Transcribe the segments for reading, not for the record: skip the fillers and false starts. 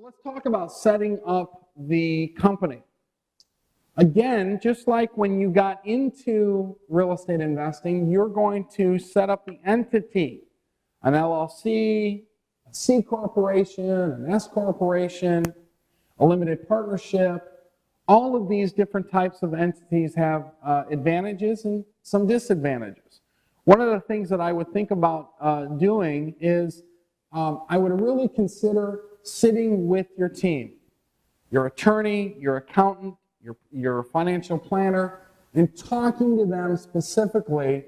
let's talk about setting up the company. Again, just like when you got into real estate investing, you're going to set up the entity, an LLC, a C corporation, an S corporation, a limited partnership. All of these different types of entities have advantages and some disadvantages. One of the things that I would think about doing is I would really consider sitting with your team, your attorney, your accountant, your financial planner, and talking to them specifically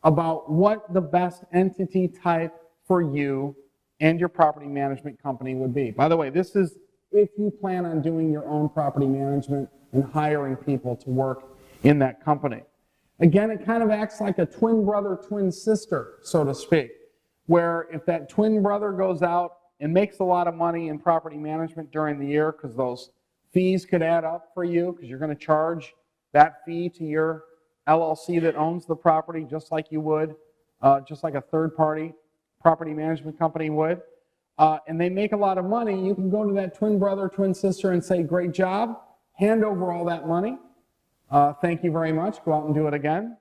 about what the best entity type for you and your property management company would be. By the way, this is if you plan on doing your own property management and hiring people to work in that company. Again, it kind of acts like a twin brother, twin sister, so to speak, where if that twin brother goes out and makes a lot of money in property management during the year, because those fees could add up for you, because you're going to charge that fee to your LLC that owns the property just like you would, just like a third-party property management company would, and they make a lot of money, you can go to that twin brother, twin sister and say, great job, hand over all that money, thank you very much, go out and do it again.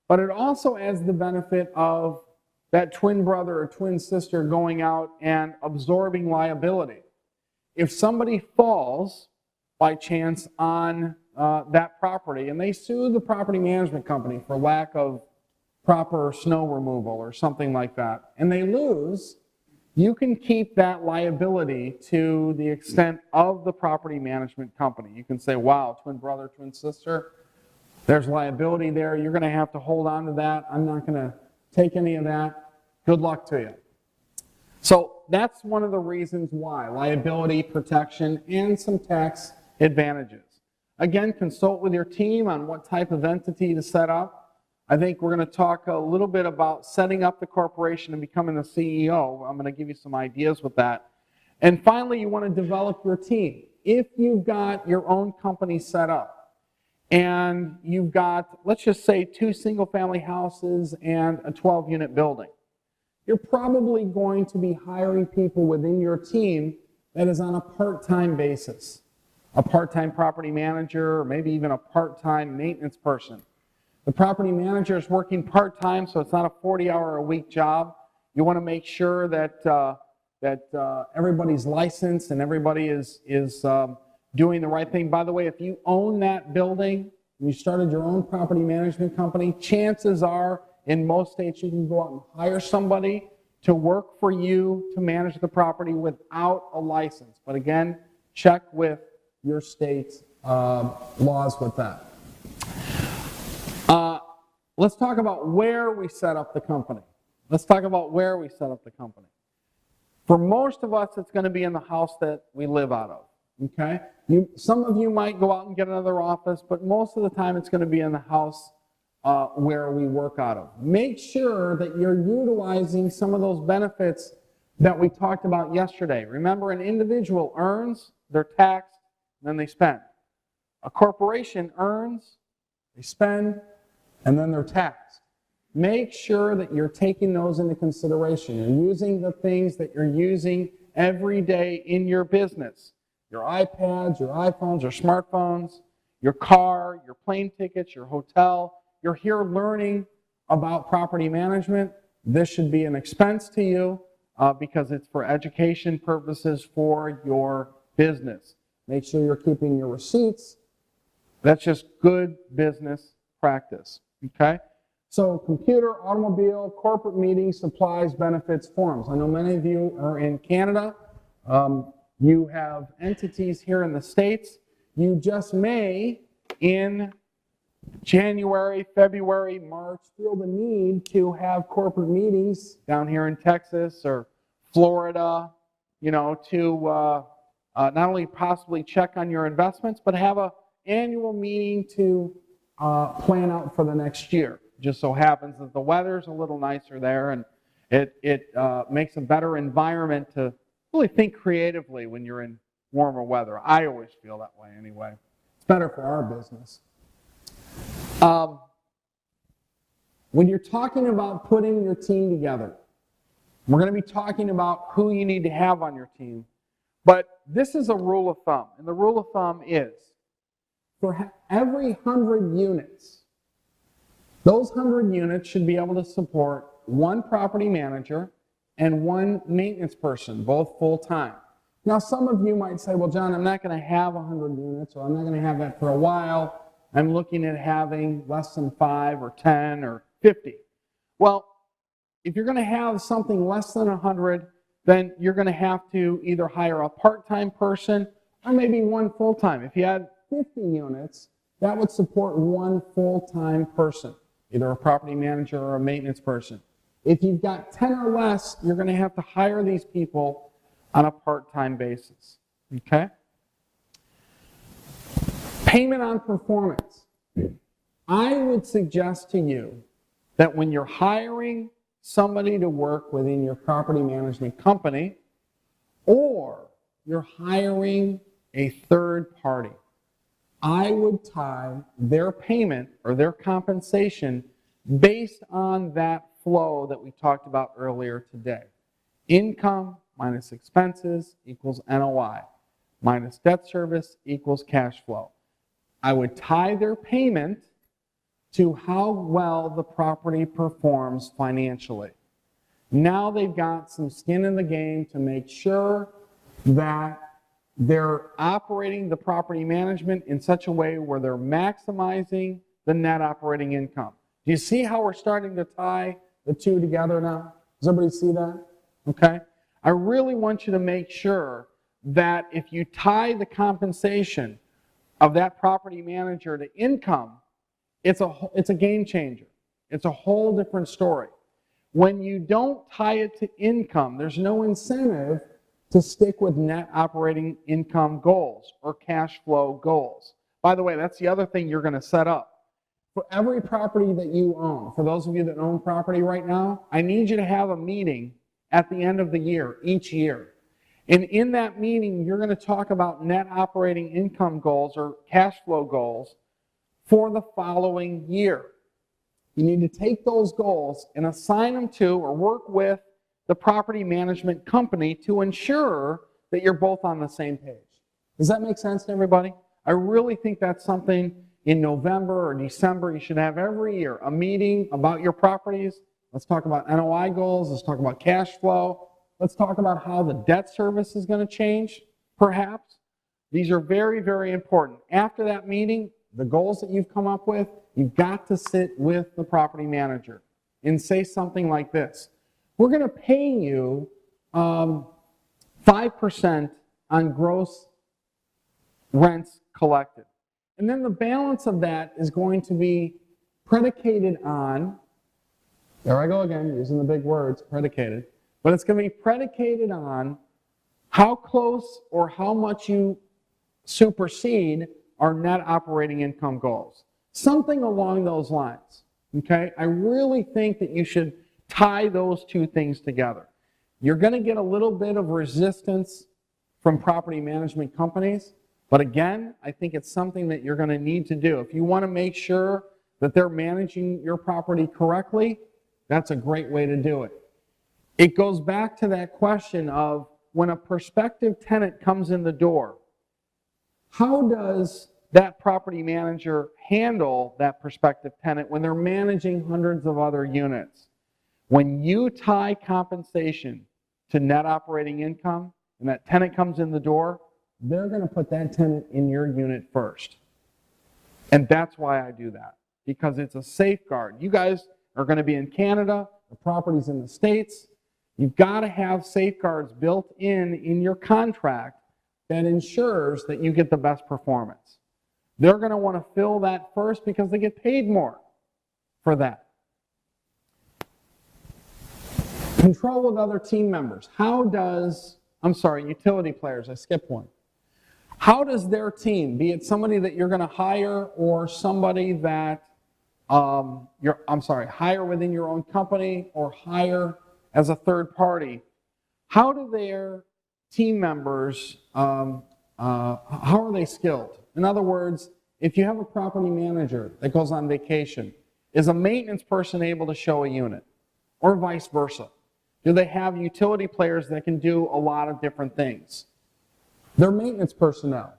But it also adds the benefit of that twin brother or twin sister going out and absorbing liability. If somebody falls by chance on that property and they sue the property management company for lack of proper snow removal or something like that, and they lose, you can keep that liability to the extent of the property management company. You can say, wow, twin brother, twin sister, there's liability there. You're going to have to hold on to that. I'm not going to take any of that. Good luck to you. So that's one of the reasons why, liability protection and some tax advantages. Again, consult with your team on what type of entity to set up. I think we're going to talk a little bit about setting up the corporation and becoming the CEO. I'm going to give you some ideas with that. And finally, you want to develop your team. If you've got your own company set up and you've got, let's just say, 2 single-family houses and a 12-unit building, you're probably going to be hiring people within your team that is on a part-time basis. A part-time property manager, or maybe even a part-time maintenance person. The property manager is working part-time, so it's not a 40-hour-a-week job. You want to make sure that everybody's licensed and everybody is doing the right thing. By the way, if you own that building and you started your own property management company, chances are in most states you can go out and hire somebody to work for you to manage the property without a license. But again, check with your state's laws with that. Let's talk about where we set up the company. Let's talk about where we set up the company. For most of us, it's going to be in the house that we live out of. Okay? Some of you might go out and get another office, but most of the time it's going to be in the house where we work out of. Make sure that you're utilizing some of those benefits that we talked about yesterday. Remember, an individual earns, they're taxed, and then they spend. A corporation earns, they spend, and then they're taxed. Make sure that you're taking those into consideration. You're using the things that you're using every day in your business. Your iPads, your iPhones, your smartphones, your car, your plane tickets, your hotel. You're here learning about property management. This should be an expense to you because it's for education purposes for your business. Make sure you're keeping your receipts. That's just good business practice. Okay? So computer, automobile, corporate meetings, supplies, benefits, forms. I know many of you are in Canada. You have entities here in the States. You just may, in January, February, March, feel the need to have corporate meetings down here in Texas or Florida, you know, to not only possibly check on your investments, but have an annual meeting to plan out for the next year. Just so happens that the weather's a little nicer there, and it makes a better environment to really think creatively when you're in warmer weather. I always feel that way anyway. It's better for our business. When you're talking about putting your team together, we're going to be talking about who you need to have on your team. But this is a rule of thumb, and the rule of thumb is for every 100 units, those 100 units should be able to support one property manager and one maintenance person, both full-time. Now, some of you might say, well, John, I'm not going to have 100 units, or I'm not going to have that for a while. I'm looking at having less than 5 or 10 or 50. Well, if you're going to have something less than 100, then you're going to have to either hire a part-time person or maybe one full-time. If you had 50 units, that would support one full-time person, either a property manager or a maintenance person. If you've got 10 or less, you're going to have to hire these people on a part-time basis, okay? Payment on performance. I would suggest to you that when you're hiring somebody to work within your property management company, or you're hiring a third party, I would tie their payment or their compensation based on that flow that we talked about earlier today. Income minus expenses equals NOI, minus debt service equals cash flow. I would tie their payment to how well the property performs financially. Now they've got some skin in the game to make sure that they're operating the property management in such a way where they're maximizing the net operating income. Do you see how we're starting to tie the two together now? Does everybody see that? Okay. I really want you to make sure that if you tie the compensation of that property manager to income, it's a game changer. It's a whole different story. When you don't tie it to income, there's no incentive to stick with net operating income goals or cash flow goals. By the way, that's the other thing you're going to set up. For every property that you own, for those of you that own property right now, I need you to have a meeting at the end of the year, each year. And in that meeting, you're going to talk about net operating income goals or cash flow goals for the following year. You need to take those goals and assign them to or work with the property management company to ensure that you're both on the same page. Does that make sense to everybody? I really think that's something in November or December you should have every year, a meeting about your properties. Let's talk about NOI goals. Let's talk about cash flow. Let's talk about how the debt service is going to change, perhaps. These are very, very important. After that meeting, the goals that you've come up with, you've got to sit with the property manager and say something like this. We're going to pay you 5% on gross rents collected. And then the balance of that is going to be predicated on, there I go again, using the big words, predicated, but it's going to be predicated on how close or how much you supersede our net operating income goals. Something along those lines, okay? I really think that you should tie those two things together. You're going to get a little bit of resistance from property management companies, but again, I think it's something that you're going to need to do. If you want to make sure that they're managing your property correctly, that's a great way to do it. It goes back to that question of when a prospective tenant comes in the door, how does that property manager handle that prospective tenant when they're managing hundreds of other units? When you tie compensation to net operating income and that tenant comes in the door, they're going to put that tenant in your unit first. And that's why I do that, because it's a safeguard. You guys are going to be in Canada, the property's in the States. You've got to have safeguards built in your contract that ensures that you get the best performance. They're going to want to fill that first because they get paid more for that. Control with other team members. Utility players, I skipped one. How does their team, be it somebody that you're going to hire or somebody that hire within your own company or hire as a third party, how do their team members, how are they skilled? In other words, if you have a property manager that goes on vacation, is a maintenance person able to show a unit? Or vice versa? Do they have utility players that can do a lot of different things? Their maintenance personnel,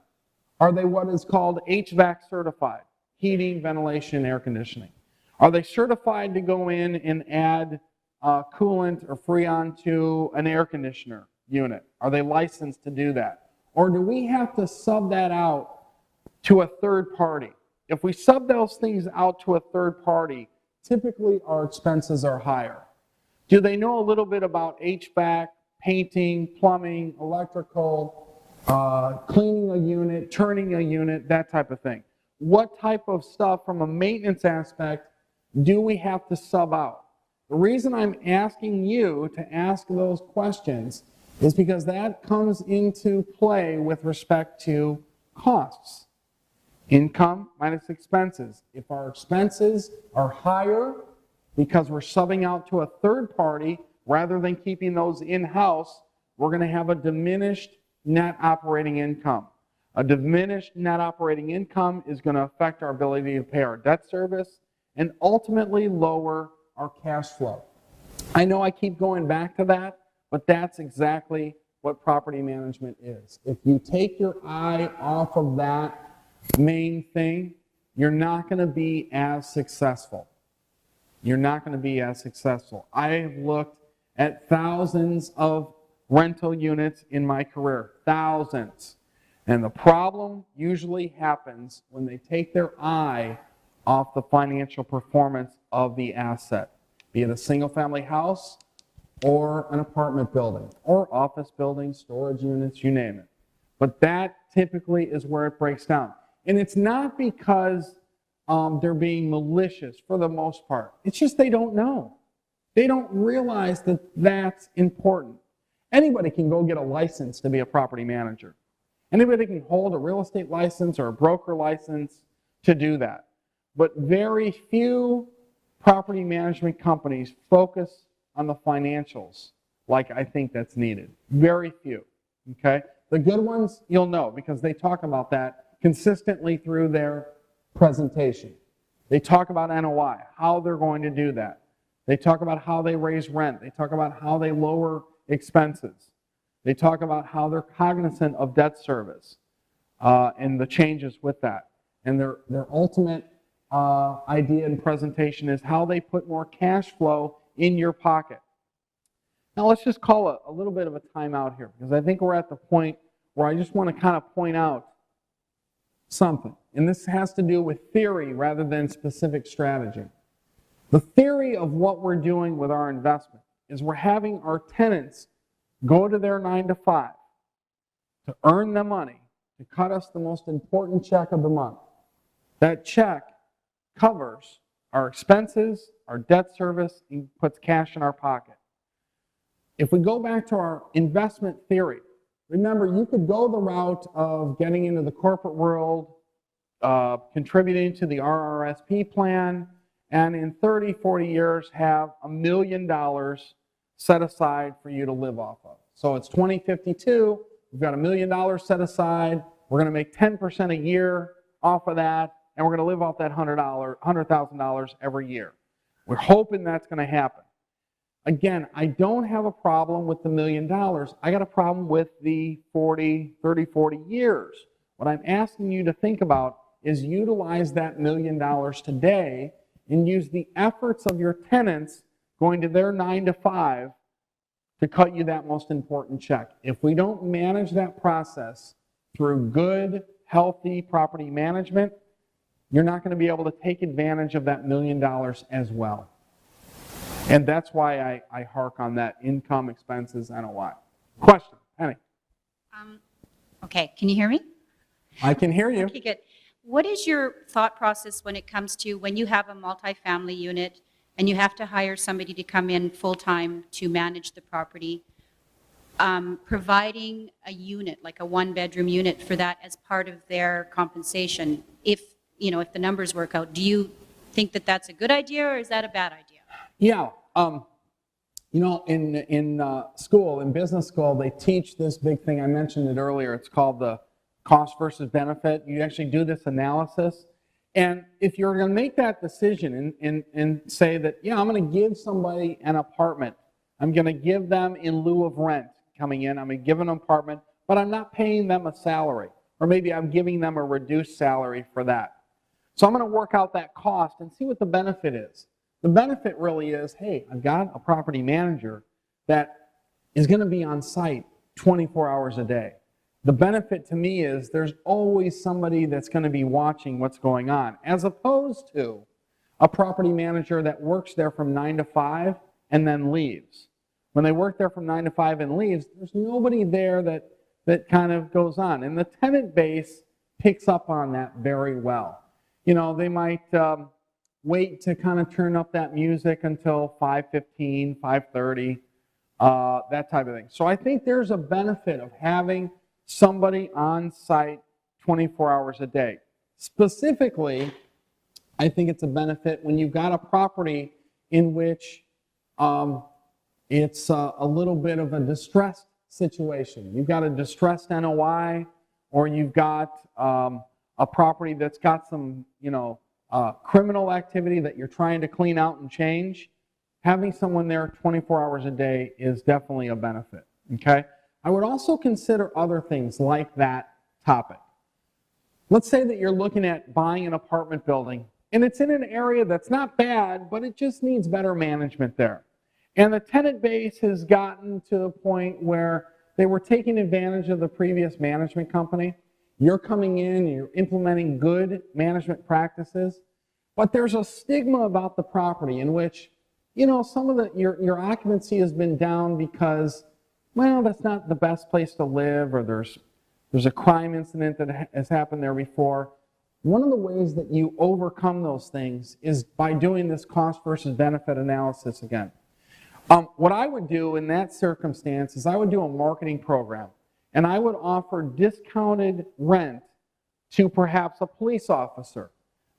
are they what is called HVAC certified? Heating, ventilation, air conditioning. Are they certified to go in and add coolant or freon to an air conditioner unit? Are they licensed to do that? Or do we have to sub that out to a third party? If we sub those things out to a third party, typically our expenses are higher. Do they know a little bit about HVAC, painting, plumbing, electrical, cleaning a unit, turning a unit, that type of thing? What type of stuff from a maintenance aspect do we have to sub out? The reason I'm asking you to ask those questions is because that comes into play with respect to costs. Income minus expenses. If our expenses are higher because we're subbing out to a third party rather than keeping those in-house, we're going to have a diminished net operating income. A diminished net operating income is going to affect our ability to pay our debt service and ultimately lower our cash flow. I know I keep going back to that, but that's exactly what property management is. If you take your eye off of that main thing, you're not going to be as successful. You're not going to be as successful. I have looked at thousands of rental units in my career, thousands. And the problem usually happens when they take their eye off the financial performance of the asset, be it a single-family house or an apartment building or office building, storage units, you name it. But that typically is where it breaks down. And it's not because they're being malicious for the most part. It's just they don't know. They don't realize that that's important. Anybody can go get a license to be a property manager. Anybody can hold a real estate license or a broker license to do that. But very few property management companies focus on the financials like I think that's needed. Very few, okay? The good ones, you'll know because they talk about that consistently through their presentation. They talk about NOI, how they're going to do that. They talk about how they raise rent. They talk about how they lower expenses. They talk about how they're cognizant of debt service and the changes with that. And their ultimate idea and presentation is how they put more cash flow in your pocket. Now let's just call a little bit of a timeout here because I think we're at the point where I just want to kind of point out something. And this has to do with theory rather than specific strategy. The theory of what we're doing with our investment is we're having our tenants go to their 9 to 5 to earn the money, to cut us the most important check of the month. That check covers our expenses, our debt service, and puts cash in our pocket. If we go back to our investment theory, remember, you could go the route of getting into the corporate world, contributing to the RRSP plan, and in 30, 40 years have $1 million set aside for you to live off of. So it's 2052, we've got $1 million set aside, we're going to make 10% a year off of that, and we're going to live off that $100,000 every year. We're hoping that's going to happen. Again, I don't have a problem with the $1 million. I got a problem with the 30, 40 years. What I'm asking you to think about is utilize that $1 million today and use the efforts of your tenants going to their 9 to 5 to cut you that most important check. If we don't manage that process through good, healthy property management, you're not going to be able to take advantage of that $1 million as well. And that's why I hark on that income, expenses, NOI. Question, Penny. Okay, can you hear me? I can hear you. Okay, good. What is your thought process when it comes to when you have a multifamily unit and you have to hire somebody to come in full-time to manage the property, providing a unit, like a one-bedroom unit for that as part of their compensation, if the numbers work out, do you think that that's a good idea or is that a bad idea? Yeah, in school, in business school, they teach this big thing. I mentioned it earlier. It's called the cost versus benefit. You actually do this analysis. And if you're going to make that decision and say that, yeah, I'm going to give somebody an apartment. I'm going to give them in lieu of rent coming in. I'm going to give an apartment but I'm not paying them a salary, or maybe I'm giving them a reduced salary for that. So I'm going to work out that cost and see what the benefit is. The benefit really is, hey, I've got a property manager that is going to be on site 24 hours a day. The benefit to me is there's always somebody that's going to be watching what's going on, as opposed to a property manager that works there from 9 to 5 and then leaves. When they work there from 9 to 5 and leaves, there's nobody there that kind of goes on. And the tenant base picks up on that very well. You know, they might wait to kind of turn up that music until 5:15, 5:30, that type of thing. So I think there's a benefit of having somebody on site 24 hours a day. Specifically, I think it's a benefit when you've got a property in which it's a little bit of a distressed situation. You've got a distressed NOI, or you've got a property that's got some, criminal activity that you're trying to clean out and change. Having someone there 24 hours a day is definitely a benefit, okay? I would also consider other things like that topic. Let's say that you're looking at buying an apartment building, and it's in an area that's not bad, but it just needs better management there. And the tenant base has gotten to the point where they were taking advantage of the previous management company. You're coming in and you're implementing good management practices, but there's a stigma about the property in which, some of your occupancy has been down because, well, that's not the best place to live, or there's a crime incident that has happened there before. One of the ways that you overcome those things is by doing this cost versus benefit analysis again. What I would do in that circumstance is I would do a marketing program, and I would offer discounted rent to perhaps a police officer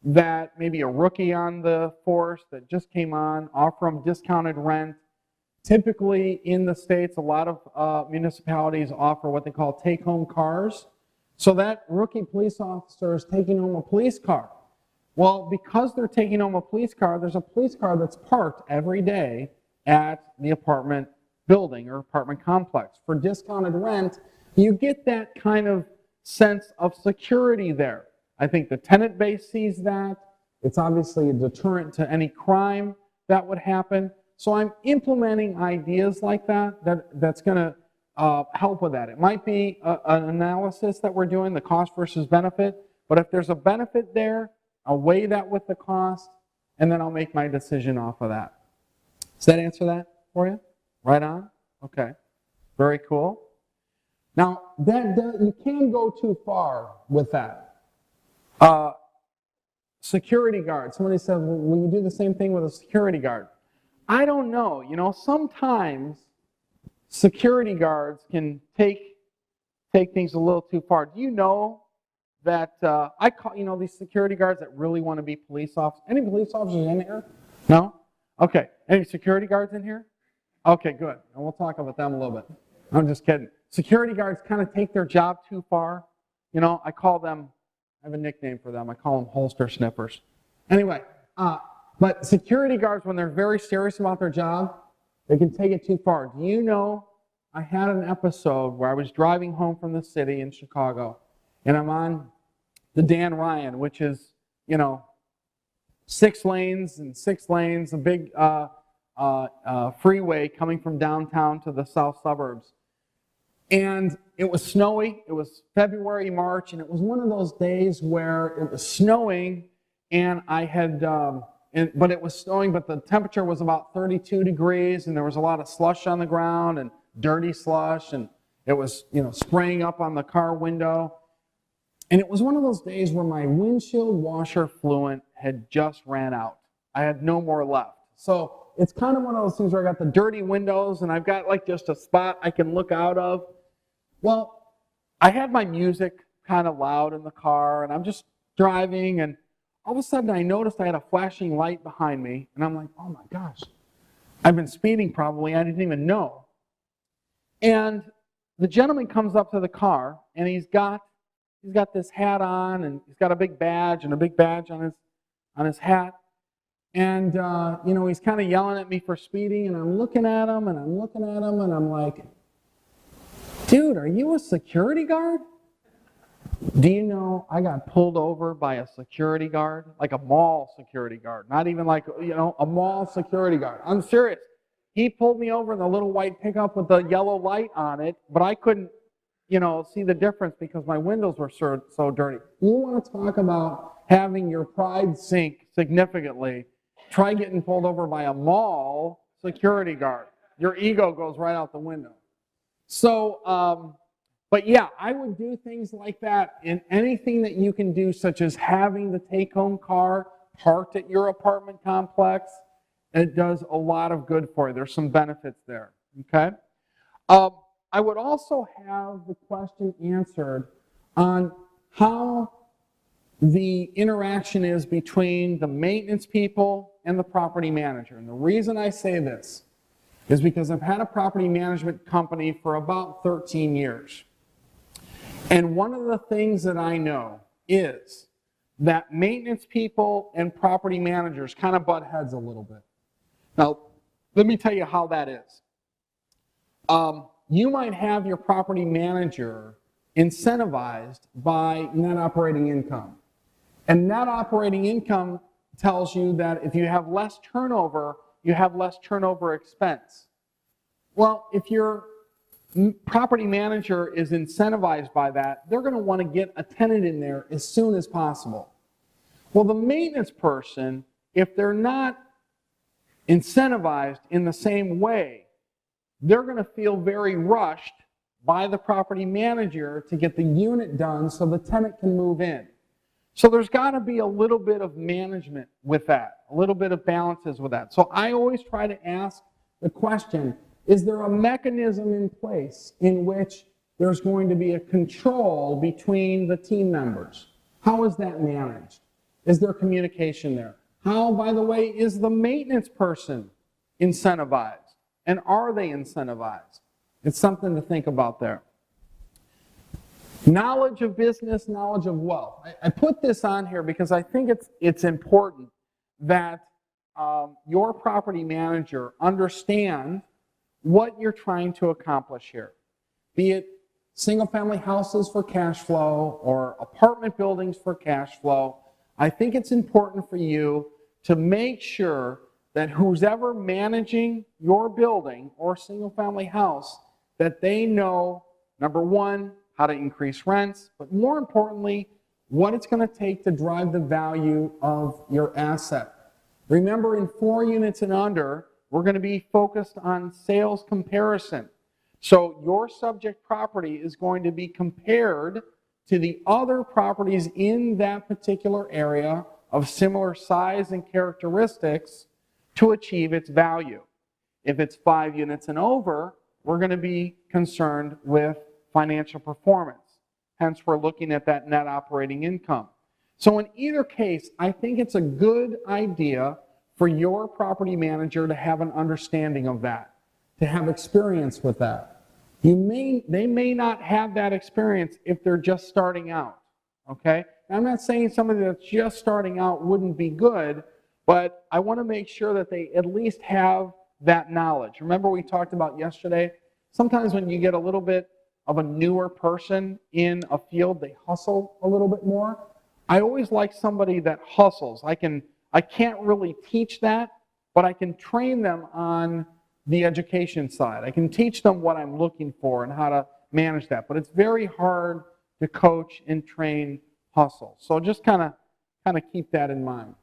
that maybe a rookie on the force that just came on, offer them discounted rent. Typically in the States, a lot of municipalities offer what they call take-home cars. So that rookie police officer is taking home a police car. Well, because they're taking home a police car, there's a police car that's parked every day at the apartment building or apartment complex. For discounted rent, you get that kind of sense of security there. I think the tenant base sees that. It's obviously a deterrent to any crime that would happen. So I'm implementing ideas like that's going to help with that. It might be an analysis that we're doing, the cost versus benefit, but if there's a benefit there, I'll weigh that with the cost, and then I'll make my decision off of that. Does that answer that for you? Right on? Okay. Very cool. Now, you can go too far with that. Security guard. Somebody said, well, will you do the same thing with a security guard? I don't know. Sometimes security guards can take things a little too far. Do you know that I call, these security guards that really want to be police officers? Any police officers in here? No? Okay. Any security guards in here? Okay, good. And we'll talk about them a little bit. I'm just kidding. Security guards kind of take their job too far. I call them, I have a nickname for them. I call them holster sniffers. Anyway, but security guards, when they're very serious about their job, they can take it too far. Do you know, I had an episode where I was driving home from the city in Chicago, and I'm on the Dan Ryan, which is, 6 lanes and 6 lanes, a big freeway coming from downtown to the south suburbs. And it was snowy. It was February, March, and it was one of those days where it was snowing, and I had, but it was snowing, but the temperature was about 32 degrees, and there was a lot of slush on the ground and dirty slush, and it was, spraying up on the car window. And it was one of those days where my windshield washer fluid had just ran out. I had no more left. So it's kind of one of those things where I got the dirty windows and I've got like just a spot I can look out of. Well, I had my music kind of loud in the car, and I'm just driving, and all of a sudden I noticed I had a flashing light behind me, and I'm like, oh my gosh, I've been speeding probably, I didn't even know. And the gentleman comes up to the car, and he's got this hat on, and he's got a big badge on his hat. And he's kind of yelling at me for speeding, and I'm looking at him, and I'm like, dude, are you a security guard? Do you know I got pulled over by a security guard? Like a mall security guard. Not even like, a mall security guard. I'm serious. He pulled me over in the little white pickup with the yellow light on it, but I couldn't, see the difference because my windows were so dirty. You want to talk about having your pride sink significantly, try getting pulled over by a mall security guard. Your ego goes right out the window. So, but yeah, I would do things like that in anything that you can do, such as having the take-home car parked at your apartment complex. It does a lot of good for you. There's some benefits there, okay? I would also have the question answered on how the interaction is between the maintenance people and the property manager. And the reason I say this is because I've had a property management company for about 13 years. And one of the things that I know is that maintenance people and property managers kind of butt heads a little bit. Now, let me tell you how that is. You might have your property manager incentivized by net operating income. And net operating income tells you that if you have less turnover, you have less turnover expense. Well, if your property manager is incentivized by that, they're going to want to get a tenant in there as soon as possible. Well, the maintenance person, if they're not incentivized in the same way, they're going to feel very rushed by the property manager to get the unit done so the tenant can move in. So there's got to be a little bit of management with that, a little bit of balances with that. So I always try to ask the question, is there a mechanism in place in which there's going to be a control between the team members? How is that managed? Is there communication there? How, by the way, is the maintenance person incentivized? And are they incentivized? It's something to think about there. Knowledge of business, knowledge of wealth. I put this on here because I think it's important that your property manager understand what you're trying to accomplish here. Be it single-family houses for cash flow or apartment buildings for cash flow. I think it's important for you to make sure that who's ever managing your building or single-family house, that they know, number one, how to increase rents, but more importantly, what it's going to take to drive the value of your asset. Remember, in 4 units and under, we're going to be focused on sales comparison. So your subject property is going to be compared to the other properties in that particular area of similar size and characteristics to achieve its value. If it's 5 units and over, we're going to be concerned with financial performance. Hence, we're looking at that net operating income. So in either case, I think it's a good idea for your property manager to have an understanding of that, to have experience with that. They may not have that experience if they're just starting out, okay? Now, I'm not saying somebody that's just starting out wouldn't be good, but I want to make sure that they at least have that knowledge. Remember we talked about yesterday, sometimes when you get a little bit of a newer person in a field, they hustle a little bit more. I always like somebody that hustles. I can't really teach that, but I can train them on the education side. I can teach them what I'm looking for and how to manage that, but it's very hard to coach and train hustle. So just kind of keep that in mind.